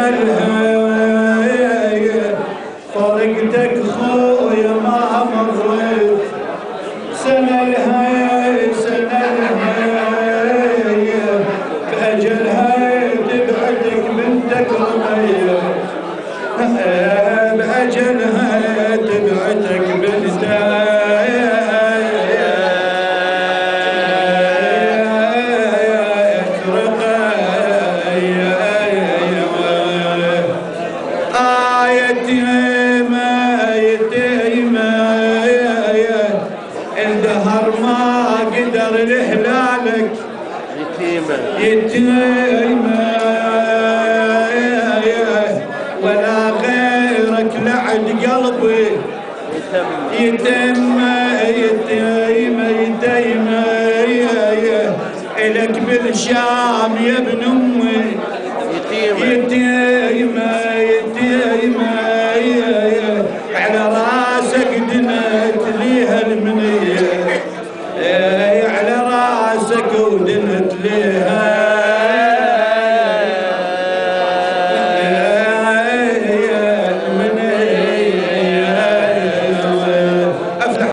الهي فرقتك خويا ما مريت سنة الهي سنة الهي بأجلها تبعدك بنتك رمية بأجلها تبعدك بنتك الدهر ما قدر لهلالك يتيمة ولا غيرك لعد قلبي يتيمة إلك بالشام يا ابن أمي يتيمة على راسك دنت ليها المنية على راسك ودنت